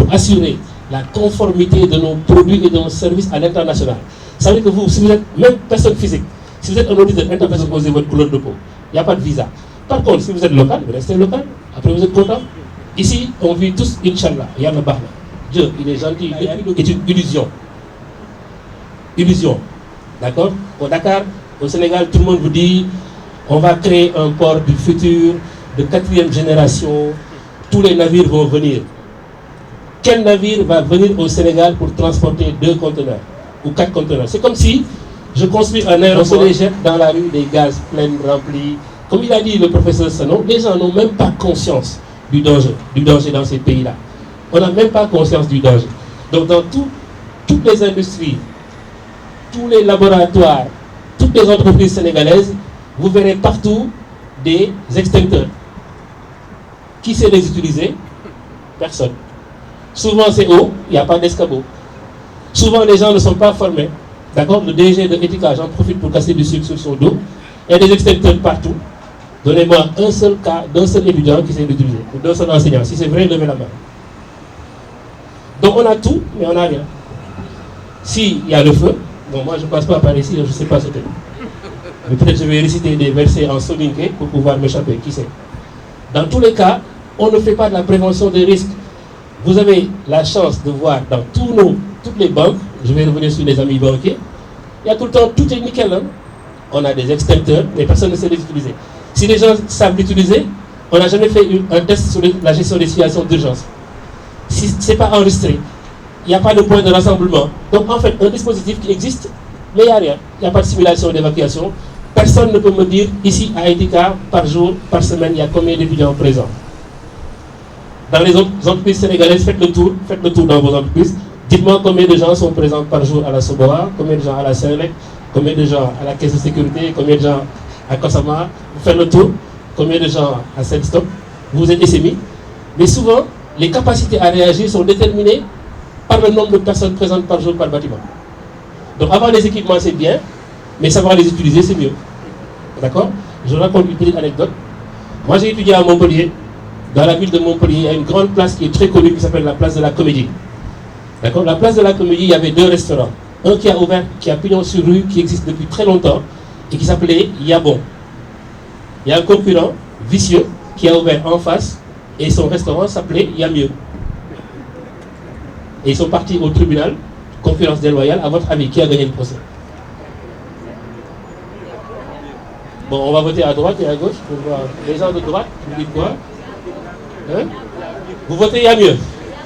pour assurer la conformité de nos produits et de nos services à l'international. Ça veut dire que vous, si vous êtes même personne physique, si vous êtes un auditeur international, vous posez votre couleur de peau, il n'y a pas de visa. Par contre, si vous êtes local, vous restez local, après vous êtes content. Ici, on vit tous, Inch'Allah, Yallah Bahna. Dieu, il est gentil, c'est une illusion. Illusion. D'accord? Au Dakar, au Sénégal, tout le monde vous dit on va créer un port du futur, de 4e génération, tous les navires vont venir. Quel navire va venir au Sénégal pour transporter 2 conteneurs ou 4 conteneurs? C'est comme si je construis un aéroport, on se les jette dans la rue, des gaz pleins, remplis. Comme il a dit le professeur Sanon, les gens n'ont même pas conscience du danger dans ces pays-là. On n'a même pas conscience du danger. Donc dans toutes les industries, tous les laboratoires, toutes les entreprises sénégalaises, vous verrez partout des extincteurs. Qui sait les utiliser? Personne. Souvent c'est haut, il n'y a pas d'escabeau. Souvent les gens ne sont pas formés. D'accord? Le DG de Etika, j'en profite pour casser du sucre sur son dos. Il y a des extincteurs partout. Donnez-moi un seul cas d'un seul étudiant qui sait l'utiliser, ou d'un seul enseignant. Si c'est vrai, levez la main. Donc on a tout, mais on n'a rien. S'il y a le feu, bon moi je ne passe pas par ici, je ne sais pas ce que c'est. Mais peut-être je vais réciter des versets en soninké pour pouvoir m'échapper, qui sait. Dans tous les cas, on ne fait pas de la prévention des risques. Vous avez la chance de voir dans toutes les banques, je vais revenir sur les amis banquiers, il y a tout le temps, tout est nickel. Hein? On a des extincteurs, mais personne ne sait les utiliser. Si les gens savent l'utiliser, on n'a jamais fait un test sur la gestion des situations d'urgence. Si ce n'est pas enregistré, il n'y a pas de point de rassemblement. Donc en fait, un dispositif qui existe, mais il n'y a rien. Il n'y a pas de simulation d'évacuation. Personne ne peut me dire, ici à Etika, par jour, par semaine, il y a combien d'étudiants présents. Dans les autres entreprises sénégalaises, faites le tour dans vos entreprises. Dites-moi combien de gens sont présents par jour à la Soboa, combien de gens à la Sénélec, combien de gens à la Caisse de sécurité, combien de gens à Kosama. Vous faites le tour, combien de gens à Selstop. Vous êtes SMI. Mais souvent, les capacités à réagir sont déterminées par le nombre de personnes présentes par jour par bâtiment. Donc avoir les équipements, c'est bien, mais savoir les utiliser, c'est mieux. D'accord? Je raconte une petite anecdote. Moi, j'ai étudié à Montpellier. Dans la ville de Montpellier, il y a une grande place qui est très connue qui s'appelle la place de la Comédie. D'accord? La place de la Comédie, il y avait 2 restaurants. Un qui a ouvert, qui a pignon sur rue, qui existe depuis très longtemps, et qui s'appelait Yabon. Il y a un concurrent vicieux qui a ouvert en face, et son restaurant s'appelait Yamieux. Et ils sont partis au tribunal, concurrence déloyale. À votre avis, qui a gagné le procès? Bon, on va voter à droite et à gauche pour voir. Les gens de droite, vous dites quoi? Hein? Vous votez Yamieux.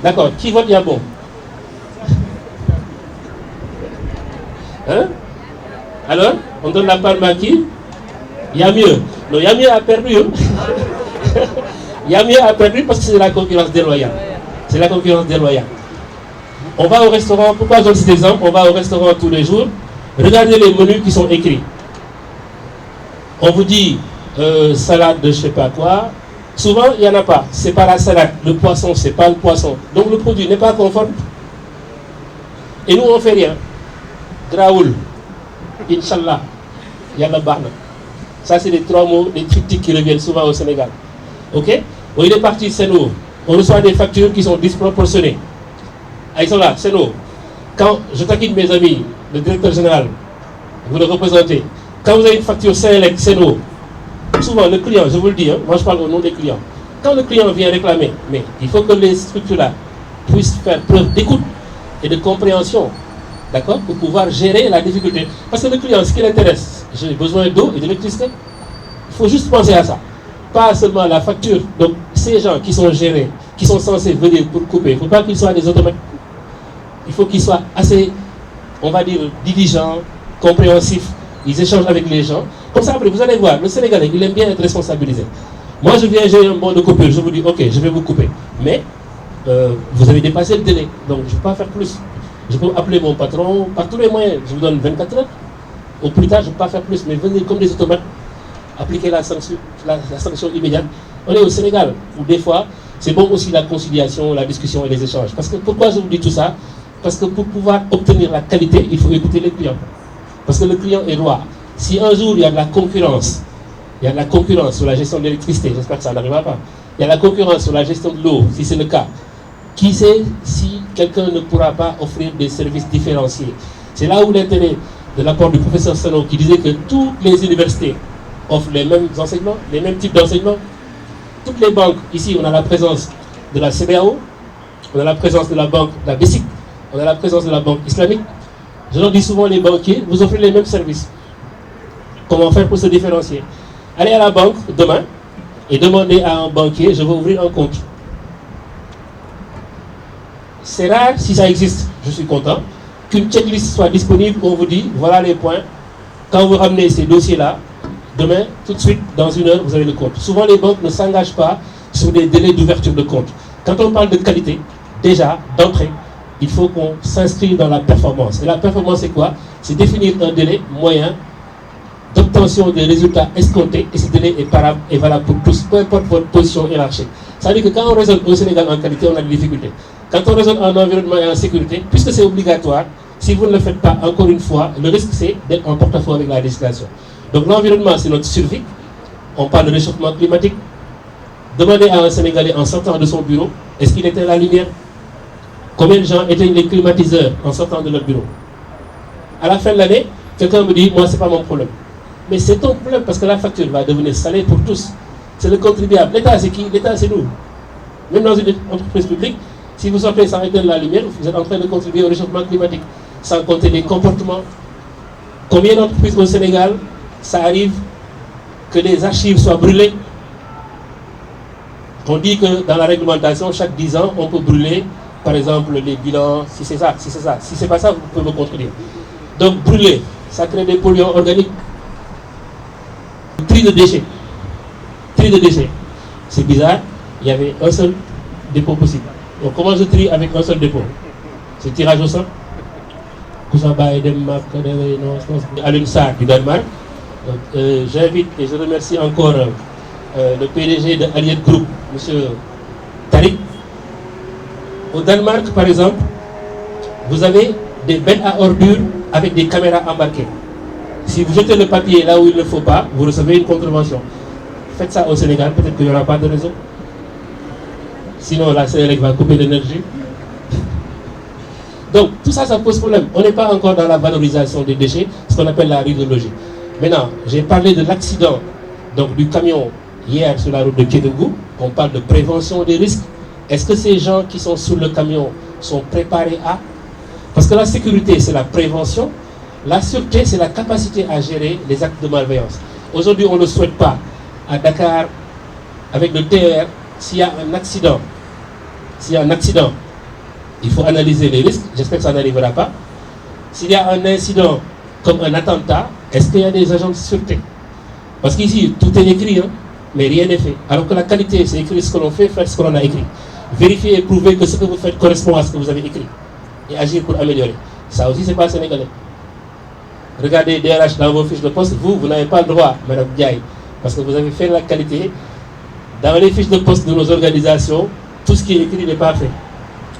D'accord. Qui vote Yabon? Hein? Alors, on donne la palme à qui? Yamieux. Non, Yamieux a perdu. Hein? Yamieux a perdu parce que c'est la concurrence déloyale. C'est la concurrence déloyale. On va au restaurant, pourquoi je donne cet exemple? On va au restaurant tous les jours. Regardez les menus qui sont écrits. On vous dit salade de je ne sais pas quoi. Souvent, il n'y en a pas. Ce n'est pas la salade. Le poisson, ce n'est pas le poisson. Donc le produit n'est pas conforme. Et nous, on ne fait rien. Graoul, Inch'Allah, Yallah Bahna. Ça, c'est les 3 mots, les triptyques qui reviennent souvent au Sénégal. Ok? Bon, il est parti, Seno. On reçoit des factures qui sont disproportionnées. Ah, ils sont là, Seno. Quand je taquine mes amis, le directeur général, vous le représentez. Quand vous avez une facture Sénélec, Seno, souvent le client, je vous le dis, hein, moi je parle au nom des clients. Quand le client vient réclamer, mais il faut que les structures-là puissent faire preuve d'écoute et de compréhension. D'accord? Pour pouvoir gérer la difficulté. Parce que le client, ce qui l'intéresse, j'ai besoin d'eau et d'électricité. Il faut juste penser à ça. Pas seulement la facture. Donc, ces gens qui sont gérés, qui sont censés venir pour couper, il ne faut pas qu'ils soient des automates. Il faut qu'ils soient assez, on va dire, diligents, compréhensifs. Ils échangent avec les gens. Comme ça, après, vous allez voir, le Sénégalais, il aime bien être responsabilisé. Moi, je viens, j'ai un bon de coupure. Je vous dis, ok, je vais vous couper. Mais, vous avez dépassé le délai. Donc, je ne peux pas faire plus. Je peux appeler mon patron par tous les moyens. Je vous donne 24 heures. Au plus tard, je ne peux pas faire plus. Mais venir comme des automates, appliquer la sanction immédiate. On est au Sénégal, où des fois, c'est bon aussi la conciliation, la discussion et les échanges. Parce que pourquoi je vous dis tout ça? Parce que pour pouvoir obtenir la qualité, il faut écouter les clients. Parce que le client est roi. Si un jour, il y a de la concurrence, sur la gestion de l'électricité, j'espère que ça n'arrivera pas. Il y a de la concurrence sur la gestion de l'eau, si c'est le cas. Qui sait si quelqu'un ne pourra pas offrir des services différenciés? C'est là où l'intérêt de l'apport du professeur Sano qui disait que toutes les universités offrent les mêmes enseignements, les mêmes types d'enseignements. Toutes les banques, ici on a la présence de la CBAO, on a la présence de la banque, de la BESIC, on a la présence de la banque islamique. Je leur dis souvent, les banquiers, vous offrez les mêmes services. Comment faire pour se différencier? Allez à la banque demain et demandez à un banquier, je veux ouvrir un compte. C'est rare, si ça existe, je suis content, qu'une checklist soit disponible où on vous dit, voilà les points. Quand vous ramenez ces dossiers-là, demain, tout de suite, dans 1 heure, vous avez le compte. Souvent, les banques ne s'engagent pas sur des délais d'ouverture de compte. Quand on parle de qualité, déjà, d'entrée, il faut qu'on s'inscrive dans la performance. Et la performance, c'est quoi? C'est définir un délai moyen d'obtention des résultats escomptés, et ce délai est valable pour tous, peu importe votre position hiérarchique. Ça veut dire que quand on raisonne au Sénégal en qualité, on a des difficultés. Quand on raisonne en environnement et en sécurité, puisque c'est obligatoire, si vous ne le faites pas, encore une fois, le risque c'est d'être en porte-à-faux avec la législation. Donc l'environnement, c'est notre survie. On parle de réchauffement climatique. Demandez à un Sénégalais en sortant de son bureau, est-ce qu'il éteint la lumière? Combien de gens éteignent les climatiseurs en sortant de leur bureau? À la fin de l'année, quelqu'un me dit, moi, c'est pas mon problème. Mais c'est ton problème parce que la facture va devenir salée pour tous. C'est le contribuable. L'État, c'est qui? L'État, c'est nous. Même dans une entreprise publique, si vous sortez sans éteindre la lumière, vous êtes en train de contribuer au réchauffement climatique. Sans compter les comportements. Combien d'entreprises au Sénégal, ça arrive que les archives soient brûlées? On dit que dans la réglementation, chaque 10 ans, on peut brûler, par exemple, les bilans, si c'est ça, si c'est ça. Si c'est pas ça, vous pouvez me contredire. Donc, brûler, ça crée des polluants organiques. Tri de déchets. Tri de déchets. C'est bizarre, il y avait un seul dépôt possible. Donc, comment je trie avec un seul dépôt? C'est tirage au sort. À l'UNSAR du Danemark. J'invite et je remercie encore le PDG de Allied Group, M. Tariq. Au Danemark, par exemple, vous avez des bennes à ordures avec des caméras embarquées. Si vous jetez le papier là où il ne faut pas, vous recevez une contravention. Faites ça au Sénégal, peut-être qu'il n'y aura pas de réseau. Sinon, la Sénélec va couper l'énergie. Donc, tout ça, ça pose problème. On n'est pas encore dans la valorisation des déchets, ce qu'on appelle la rhydrologie. Maintenant, j'ai parlé de l'accident donc du camion hier sur la route de Kédougou. On parle de prévention des risques. Est-ce que ces gens qui sont sous le camion sont préparés à? Parce que la sécurité, c'est la prévention. La sûreté, c'est la capacité à gérer les actes de malveillance. Aujourd'hui, on ne le souhaite pas. À Dakar, avec le TER, s'il y a un accident, il faut analyser les risques. J'espère que ça n'arrivera pas. S'il y a un incident comme un attentat, est-ce qu'il y a des agents de sûreté? Parce qu'ici, tout est écrit, hein, mais rien n'est fait. Alors que la qualité, c'est écrire ce que l'on fait, faire ce que l'on a écrit. Vérifier et prouver que ce que vous faites correspond à ce que vous avez écrit. Et agir pour améliorer. Ça aussi, c'est pas sénégalais. Regardez DRH dans vos fiches de poste, vous n'avez pas le droit, Madame Diaye, parce que vous avez fait la qualité. Dans les fiches de poste de nos organisations, tout ce qui est écrit n'est pas fait.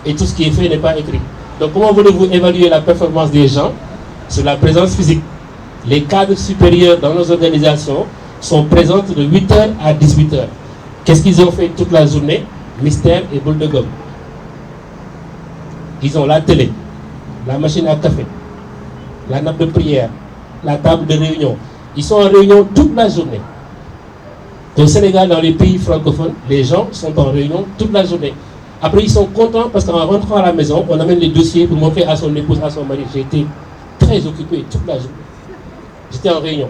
Et tout ce qui est fait n'est pas écrit. Donc comment voulez-vous évaluer la performance des gens sur la présence physique? Les cadres supérieurs dans nos organisations sont présents de 8h à 18h. Qu'est-ce qu'ils ont fait toute la journée? Mystère et boule de gomme. Ils ont la télé, la machine à café, la nappe de prière, la table de réunion. Ils sont en réunion toute la journée. Au Sénégal, dans les pays francophones, les gens sont en réunion toute la journée. Après, ils sont contents parce qu'en rentrant à la maison, on amène les dossiers pour montrer à son épouse, à son mari. J'ai été très occupé toute la journée. J'étais en réunion.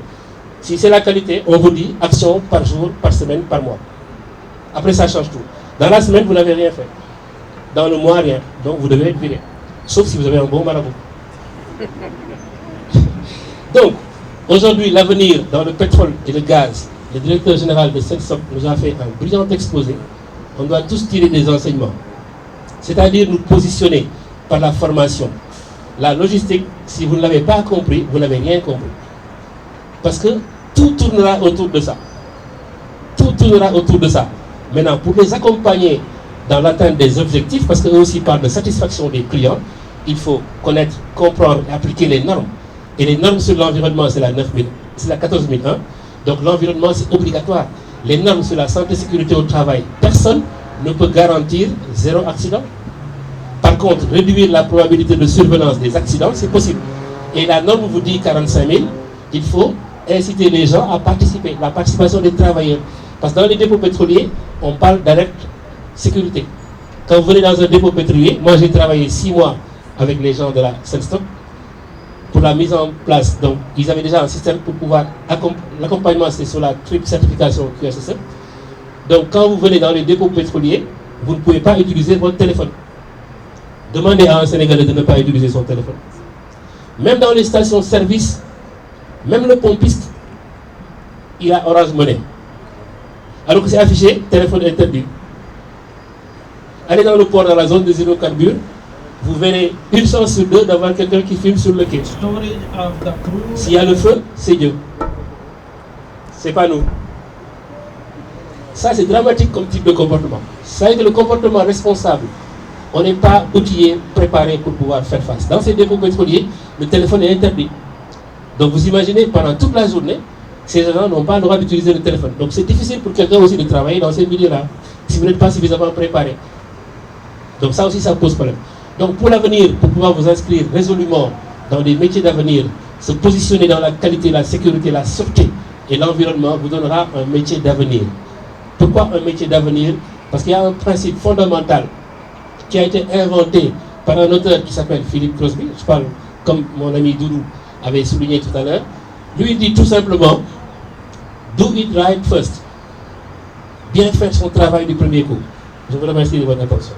Si c'est la qualité, on vous dit action par jour, par semaine, par mois. Après, ça change tout. Dans la semaine, vous n'avez rien fait. Dans le mois, rien. Donc, vous devez être viré. Sauf si vous avez un bon marabout. Donc, aujourd'hui, l'avenir dans le pétrole et le gaz, le directeur général de CENSOP nous a fait un brillant exposé. On doit tous tirer des enseignements. C'est-à-dire nous positionner par la formation. La logistique, si vous ne l'avez pas compris, vous n'avez rien compris. Parce que tout tournera autour de ça. Tout tournera autour de ça. Maintenant, pour les accompagner dans l'atteinte des objectifs, parce qu'eux aussi parlent de satisfaction des clients, il faut connaître, comprendre et appliquer les normes. Et les normes sur l'environnement, c'est la 14001. Donc l'environnement, c'est obligatoire. Les normes sur la santé et sécurité au travail, personne ne peut garantir 0 accident. contre, réduire la probabilité de survenance des accidents, c'est possible. Et la norme vous dit 45 000, il faut inciter les gens à participer, la participation des travailleurs. Parce que dans les dépôts pétroliers, on parle d'alerte sécurité. Quand vous venez dans un dépôt pétrolier, moi j'ai travaillé 6 mois avec les gens de la Senstock pour la mise en place. Donc ils avaient déjà un système pour pouvoir l'accompagnement, c'est sur la triple certification QSSM. Donc quand vous venez dans les dépôts pétroliers, vous ne pouvez pas utiliser votre téléphone. Demandez à un Sénégalais de ne pas utiliser son téléphone. Même dans les stations-service, même le pompiste, il a Orange Money. Alors que c'est affiché, téléphone interdit. Allez dans le port, dans la zone des hydrocarbures, vous verrez une chance sur 2 d'avoir quelqu'un qui filme sur le quai. S'il y a le feu, c'est Dieu. C'est pas nous. Ça, c'est dramatique comme type de comportement. Ça veut dire que le comportement responsable, on n'est pas outillé, préparé pour pouvoir faire face. Dans ces dépôts pétroliers, le téléphone est interdit. Donc vous imaginez, pendant toute la journée, ces gens n'ont pas le droit d'utiliser le téléphone. Donc c'est difficile pour quelqu'un aussi de travailler dans ces milieux-là, si vous n'êtes pas suffisamment préparé. Donc ça aussi, ça pose problème. Donc pour l'avenir, pour pouvoir vous inscrire résolument dans des métiers d'avenir, se positionner dans la qualité, la sécurité, la sûreté et l'environnement vous donnera un métier d'avenir. Pourquoi un métier d'avenir? Parce qu'il y a un principe fondamental qui a été inventé par un auteur qui s'appelle Philip Crosby. Je parle comme mon ami Doudou avait souligné tout à l'heure. Lui, il dit tout simplement, do it right first. Bien faire son travail du premier coup. Je vous remercie de votre attention.